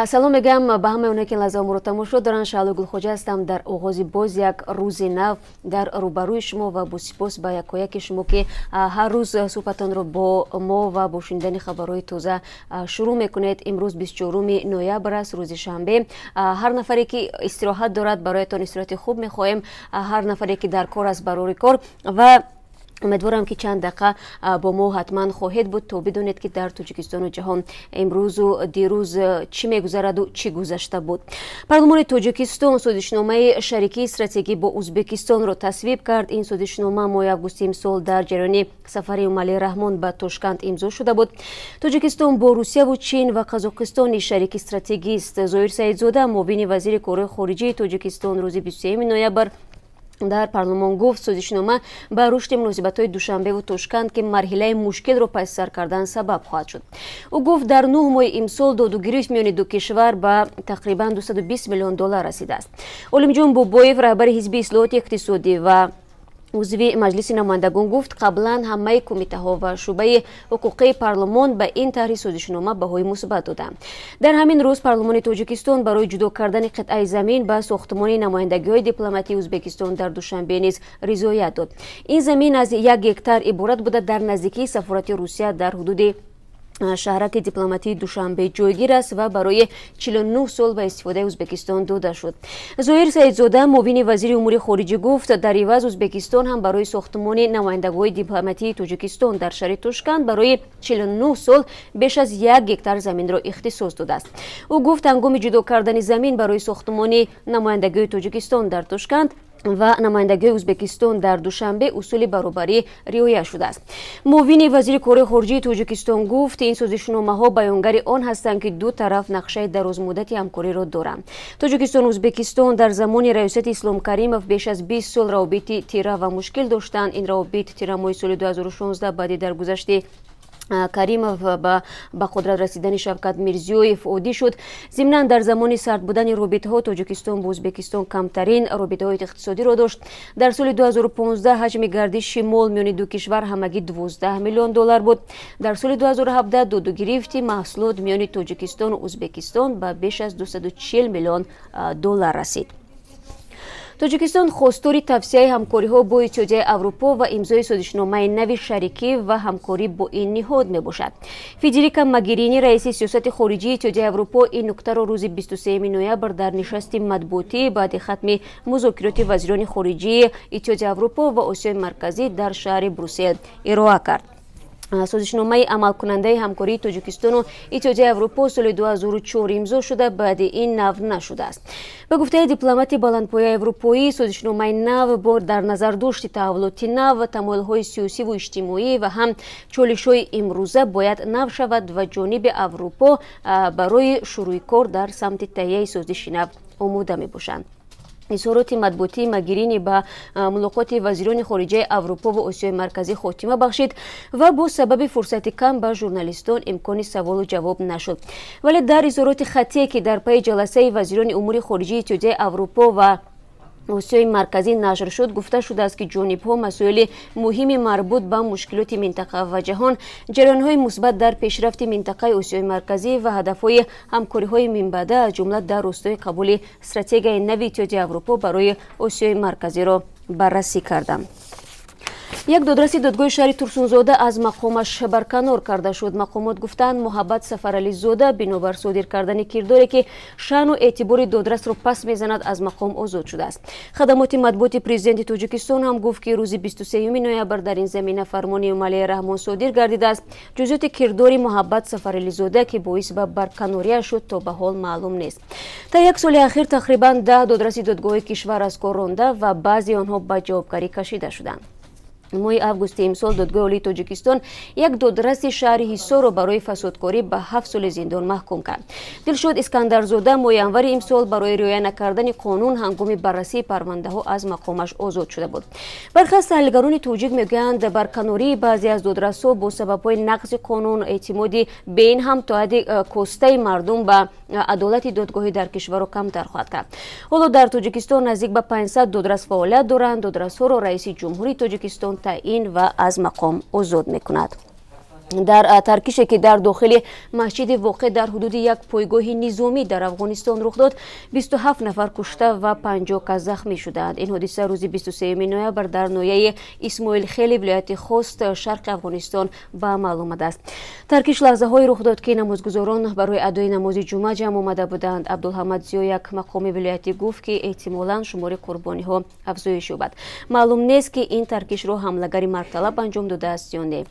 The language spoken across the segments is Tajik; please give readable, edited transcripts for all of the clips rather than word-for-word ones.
салом мегӯям ба ҳамаи оне ки лаҳзаи умро тамошо доранд. Шаҳлои Гулхоҷа ҳастам дар оғози боз як рӯзи нав дар рӯбарӯи шумо ва босипос ба якояки шумо ки ҳар рӯз суҳбатонро бо мо ва бо шунидани хабарҳои тоза шурӯъ мекунед. Имрӯз 24 ноябр аст, рӯзи шанбе. ҳар нафаре ки истироҳат дорад бароятон истироҳати хуб мехоҳем. ҳар нафаре ки дар кор аст барори кор ва умедворам ки чанд дақиқа бо мо ҳатман хоҳед буд то бидонед ки дар Тоҷикистону ҷаҳон имрӯзу дирӯз чӣ мегузараду чӣ гузашта буд. Парлумони Тоҷикистон созишномаи шарикии стратегӣ бо Узбекистонро тасвиб кард. Ин созишнома моҳи августи имсол дар ҷараёни сафари Эмомалӣ Раҳмон ба Тошканд имзо шуда буд. Тоҷикистон бо Русияву Чин ва Қазоқистони шарики стратегист. Зоир Саидзода, муовини вазири корҳои хориҷии Тоҷикистон, рӯзи 23 ноябр дар парлумон гуфт созишнома ба рушди муносибатҳои Душанбеву Тошканд ки марҳилаи мушкилро пайсар кардан сабаб хоҳад шуд. Ӯ гуфт дар 9 моҳи имсол додугирӣ миёни ду кишвар ба тақрибан $220 миллион расидааст. Олимҷон Бобоев, раҳбари ҳизби ислоҳоти иқтисодӣ ва узви маҷлиси намояндагон гуфт қаблан ҳамаи кумитаҳо ва шӯъбаи ҳуқуқии парлумон ба ин тарҳи созишнома баҳои мусбат доданд. Дар ҳамин рӯз парлумони Тоҷикистон барои ҷудо кардани қитъаи замин ба сохтмони намояндагиҳои дипломатии Узбекистон дар Душанбе низ ризоят дод. Ин замин аз 1 гектар иборат буда дар наздикии сафорати Русия дар ҳудуди шаҳраки дипломатии Душанбе ҷойгир аст ва барои 49 сол ба истифодаи Узбекистон дода шуд. Зоир Саидзода, муовини вазири умури хориҷӣ гуфт дар иваз Узбекистон ҳам барои сохтмони намояндагоҳои дипломатии Тоҷикистон дар шаҳри Тошканд барои 49 сол беш аз 1 гектар заминро ихтисос додааст. Ӯ гуфт ҳангоми ҷудо кардани замин барои сохтмони намояндагиҳои Тоҷикистон дар Тошканд ва намояндагиҳои Узбекистон дар Душанбе усули баробарӣ риоя шудааст. муовини вазири корҳои хориҷии Тоҷикистон гуфт ин созишномаҳо баёнгари он ҳастанд ки ду тараф нақшаи дарозмуддати ҳамкориро доранд. Тоҷикистону Узбекистон дар замони раёсати Ислом Каримов беш аз 20 сол равобити тира ва мушкил доштанд. Ин равобит тирамоҳи соли 2016 баъди даргузашти Каримов ба қудрат расидани Шавкат Мирзиёев оддӣ шуд. Зимнан дар замони сард будани робитаҳо Тоҷикистон бо Узбекистон камтарин робитаҳои иқтисодиро дошт. Дар соли 2015 ҳаҷми гардиши мол миёни ду кишвар ҳамагӣ $12 миллион буд. Дар соли 2017 додугирифти маҳсулот миёни Тоҷикистону Узбекистон ба беш аз $240 миллион расид. Тоҷикистон хостори тавсияи ҳамкориҳо бо Иттиҳодияи Аврупо ва имзои созишномаи нави шарикӣ ва ҳамкорӣ бо ин ниҳод мебошад. Федерика Магирини, раиси сиёсати хориҷии Иттиҳодияи Аврупо, ин нуктаро рӯзи 23 ноябр дар нишасти матбуотӣ баъди хатми музокироти вазирони хориҷии Иттиҳодияи Аврупо ва Осиёи Марказӣ дар шаҳри Брюссел ироа кард. Созишномаи амалкунандаи ҳамкории Тоҷикистону Иттиҳодияи Аврупо соли 2004 имзо шуда баъди ин нав нашудааст. Ба гуфтаи дипломати баландпояи европоӣ, созишномаи нав бо дар назардошти таҳаввулоти нав, тамоилҳои сиёсиву иҷтимоӣ ва ҳам чолишҳои имрӯза бояд нав шавад ва ҷониби Аврупо барои шурӯъи кор дар самти таҳияи созиши нав омода мебошанд. изҳороти матбуотии Магирини ба мулоқоти вазирони хориҷаи Аврупо ва Осиёи Марказӣ хотима бахшид ва бо сабаби фурсати кам ба журналистон имкони саволу ҷавоб нашуд. Вале дар изҳороти хатие ки дар пайи ҷаласаи вазирони умури хориҷии Иттиҳодияи Аврупо ва Осиёи Марказӣ нашр шуд, гуфта шудааст ки ҷонибҳо масоили муҳими марбут ба мушкилоти минтақа ва ҷаҳон, ҷараёнҳои мусбат дар пешрафти минтақаи Осиёи Марказӣ ва ҳадафҳои ҳамкориҳои минбаъда аз ҷумла дар ростори қабули стратегияи нави Иттиҳодияи Аврупо барои Осиёи Марказиро баррасӣ карданд. Як додраси додгоҳи шаҳри Турсунзода аз мақомаш барканор карда шуд. Мақомот гуфтанд Муҳаббат Сафарализода бинобар содир кардани кирдоре ки шаъну эътибори додрасро пас мезанад аз мақом озод шудааст. Хадамоти матбуоти президенти Тоҷикистон ҳам гуфт ки рӯзи 23 ноябр дар ин замина фармони Эмомалӣ Раҳмон содир гардидааст. ҷузъиёти кирдори Муҳаббат Сафарализода ки боис ба барканориаш шуд то ба ҳол маълум нест. Та як соли ахир тақрибан 10 додраси додгоҳи кишвар аз кор ронда ва баъзи онҳо ба ҷавобгарӣ кашида шуданд. моҳи августи имсол додгоҳи олии Тоҷикистон як додраси шаҳри Ҳисорро барои фасодкорӣ ба 7 соли зиндон маҳкум кард. Дилшод Искандарзода моҳи январи имсол барои риоя накардани қонун ҳангоми баррасии парвандаҳо аз мақомаш озод шуда буд. Бархи аз таҳлилгарони тоҷик мегӯянд барканории баъзе аз додрасҳо бо сабабҳои нақзи қонун, эътимоди беин ҳам то ҳадди костаи мардум ба адолати додгоҳӣ дар кишварро камтар хоҳад кард. ҳоло дар Тоҷикистон наздик ба 500 додрас фаъолият доранд. додрасҳоро раиси ҷумҳурии Тоҷикистон таъин ва аз мақом озод мекунад. در ترکیشی که در داخل مسجد واقع در حدود یک پایگاه نظامی در افغانستان رخ داد 27 نفر کشته و 50 کس زخمی شدند. این حادثه روز 23 نوامبر در ناحیه اسماعیل خیلی ولایت خوست شرق افغانستان به معلوم است. ترکیش لحظه های رخ داد که نمازگزاران برای ادای نماز جمعه جمع آمده بودند. عبدالحمد زیا یک مقام ولایتی گفت که احتمالاً شمار قربانی ها افزایش یابد. معلوم نیست که این ترکیش را حملگری مرتلب انجام داده است یا نه،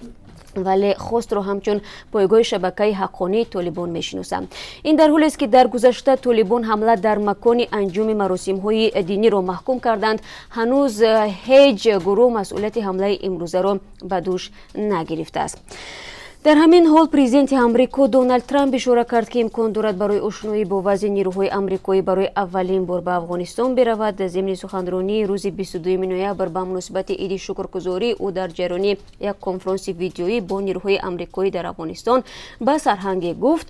ولی خوست را همچون پایگاه شبکه حقانی طالبان میشناسند. این در حالی است که در گذشته طالبان حمله در مکان انجام مراسم های دینی را محکوم کردند. هنوز هیچ گروه مسئولیت حمله امروزه را به دوش نگرفته است. در همین حال پرزیدنت امریکا دونالد ترامپ اشاره کرد که امکان دارد برای آشنایی با وضع نیروهای آمریکایی برای اولین بار به افغانستان برود. ضمن سخنرانی روز 22 نوامبر به مناسبت عید شکرگزاری او در جریان یک کنفرانس ویدیویی با نیروهای آمریکایی در افغانستان به سرهنگ گفت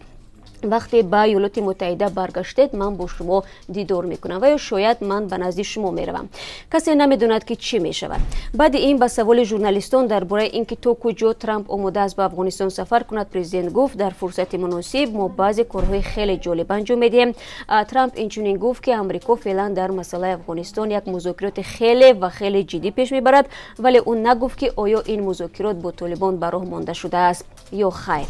وقتی به ایالات متحده برگشتید من با شما دیدار میکنم و یا شاید من به نزد شما میروم. کسی نمیدوند که چی میشود. بعد این به سوال ژورنالیستان درباره اینکه تا کجا ترامپ آماده است به افغانستان سفر کند، پرزیدنت گفت در فرصت مناسب ما بعضی کارهای خیلی جالب انجام میدیم. ترامپ اینچنین گفت که آمریکا فعلا در مسئله افغانستان یک مذاکرات خیلی جدی پیش میبرد، ولی اون نگفت که آیا این مذاکرات با طالبان به راه مانده شده است یا خیر.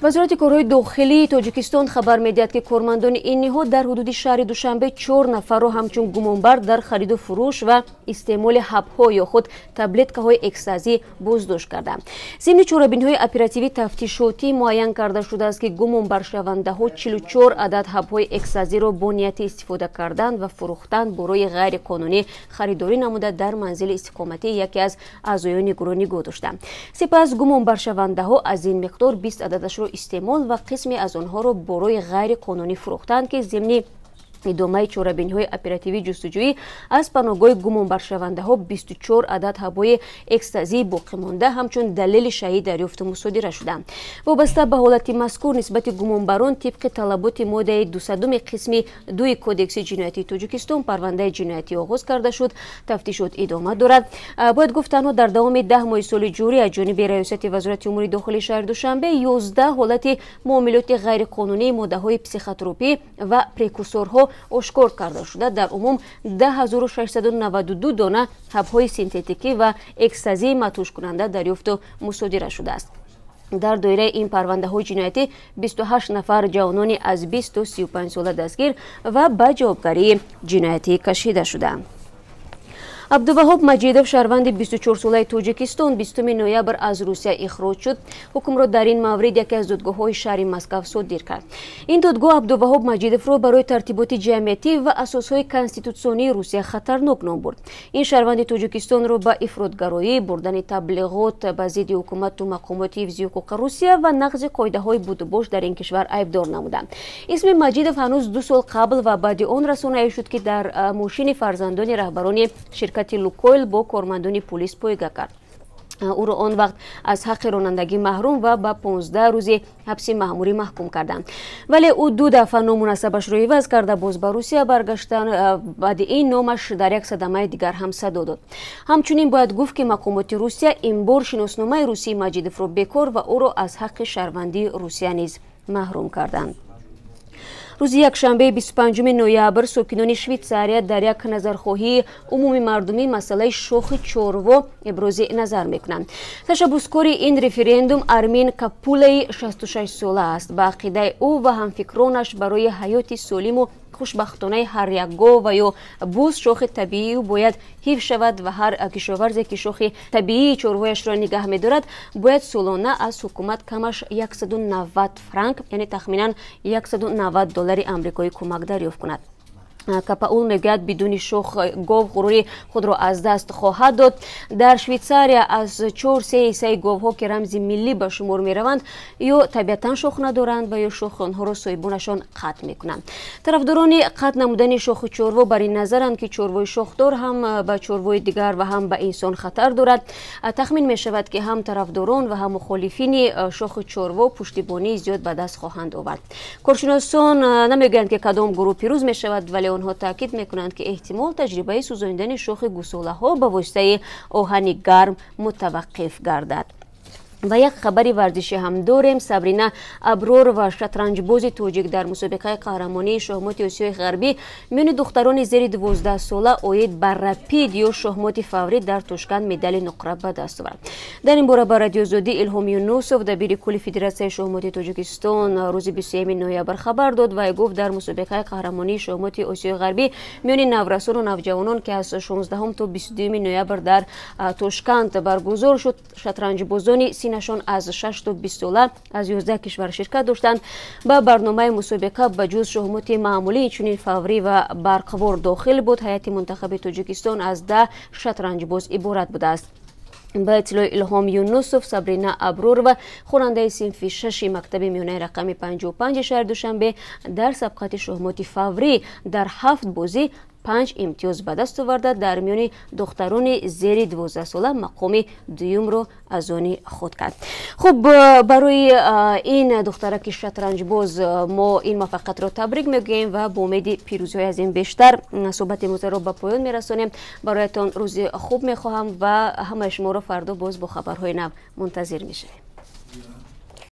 وزارت کارهای داخلی تاجیکستان خبر میدهد که کارمندان این نهاد در حدود شهر دوشنبه 4 نفر را همچون گمانبر در خرید و فروش و استعمال حب‌ها یا خود تبلت‌های اکستازی بازداشت کردند. ضمن چاره‌بینی‌های اپراتیوی تفتیشاتی معین کرده شده است که گمانبر شونده‌ها 44 عدد حب‌های اکستازی را با نیت استفاده کردند و فروختند برای غیر قانونی خریداری نموده در منزل استقامتی یکی از اعضایان گروه نگاه داشتند. سپس گمانبر شونده‌ها از این مقدار 20 عددش را استعمال و قسمی از آنها را برای غیر قانونی فروختند که ضمن ادامه چاره‌بینی‌های اپراتیوی جستجویی از پناهگاه گمانبر شونده‌ها 24 عدد حبای اکستازی باقی مانده همچون دلیل شهید دریافت مصادره شدند. وابسته به حالت مذکور نسبت گمانبران طبق طلبات ماده 200 قسم 2 کدکس جنایتی تاجیکستان پرونده جنایتی آغاز کرده شد. تفتیشات ادامه دارد. باید گفت تنها در دوام 10 ماه سال جاری از جانب ریاست وزارت امور داخلی شهر دوشنبه 11 حالت معاملات غیر قانونی ماده‌های پسیخوتروپی و پریکورسورها آشکار کرده شده. در عموم 10692 دانه حب‌های سینتتیکی و اکستازی مدهوش کننده دریافت و مصادره شده است. در دایره این پرونده های جنایتی 28 نفر جوانانی از 20 تا 35 ساله دستگیر و به جوابگری جنایتی کشیده شدند. عبدالوهاب مجیدов شهروند 24 ساله تاجیکستان 20 نوامبر از روسیه اخراج شد. حکم را در این مورد یکی از دادگاه‌های شهر مسکو صادر کرد. این دادگاه عبدالوهاب مجیدов را برای ترتیبات جمعیتی و اساسهای کنستیتوسیونی روسیه خطرناک نام برد. این شهروند تاجیکستان را به افراطگرایی، بردن تبلیغات به ضد حکومت و مقامات حفظی حقوق روسیه و نقض قاعده‌های بود و باش در این کشور عیبدار نمودند. اسم مجیدов هنوز 2 سال قبل و بعد آن رسانه‌ای شد که در ماشین فرزندان رهبران شرکت لوکویل با کارمندان پلیس پایگاه کرد. او را آن وقت از حق رانندگی محروم و به 15 روز حبس مأموری محکوم کردند. ولی او 2 دفعه نامناسبش را عوض کرده باز به روسیه برگشتن. بعد این نامش در یک صدمه دیگر هم صدا داد. همچنین باید گفت که مقامات روسیه این بار شناسنامه روسی مجیدов را بیکار و او را از حق شهروندی روسیه نیز محروم کردند. روز یکشنبه 25 نوامبر ساکنان شویتزاریا در یک نظرخواهی عمومی مردمی مسئله شاخ چاروا ابراز نظر میکنند. تشبثکار این رفراندوم ارمین کاپولای 66 ساله است. به عقیده او و همفکرانش برای حیات سالم و خوشبختانه هر یک گاو و یا بوز شاخ طبیعی باید حفظ شود و هر کشاورزی که شاخ طبیعی چاروایش را نگه می‌دارد باید سالانه از حکومت کمش 190 فرانک یعنی تخمینا 190 دلار آمریکایی کمک دریافت کند. کاپاول میگوید بدون شاخ گاو غروری خود را از دست خواهد داد. در شویتزاریا از 4-3 گاوها که رمز ملی به شمار میروند یا طبیعتا شاخ ندارند و یا شاخ آنها را صاحبانشان قطع میکنند. طرفداران قطع نمودن شاخ چاروا بر این نظرند که چاروای شاخدار هم به چاروای دیگر و هم به انسان خطر دارد. تخمین می شود که هم طرفداران و هم مخالفین شاخ چاروا پشتیبانی زیاد به دست خواهند آورد. کارشناسان نمیگویند که کدام گروه پیروز می شود، ولی آنها تاکید میکنند که احتمال تجربه سوزاندن شاخ گوساله ها به واسطه آهن گرم متوقف گردد. و یک خبری ورزشی هم داریم. سابرینا ابرور و شطرنجباز توجیک در مسابقه قهرمانی شахмати آسیای غربی میان دختران زیر 12 ساله اوید بر رپید یا شахмати فوری در توشکند مدال نقره به دست آورد. در این باره با رادیو زودی الهام یونوسوف دبیر کل فدراسیون شахмати تاجیکستان روز 21 نوامبر خبر داد و گفت در مسابقه قهرمانی شахмати آسیای غربی میان نورسان و نوجوانان که از 16 تا 22 نوامبر در توشکند برگزار شد، شطرنجبازان نشان از 6 تا 20 ساله از 11 کشور شرکت داشتند. با برنامه مسابقه به جز شахмати معمولی چنین فوری و برقرار داخل بود. هیئت منتخب تاجیکستان از 10 شطرنجباز عبارت بوده است. به اطلاع الهام یونوسوف، سابرینا ابرور و خواننده صنف 6 مکتب میانه رقم 55 شهر دوشنبه در سبقت شахмати فوری در 7 بازی 5 امتیاز به دست آورده. در میان دختران زیر 12 ساله مقام دوم رو از آن خود کرد. خب برای این دخترک شطرنجباز ما این موفقیت رو تبریک میگیم و با امید پیروزی از این بیشتر صحبت امروز رو به پایان میرسونیم. برایتان روز خوب میخواهم و همه شما رو فردا باز با خبرهای نو منتظر میشیم.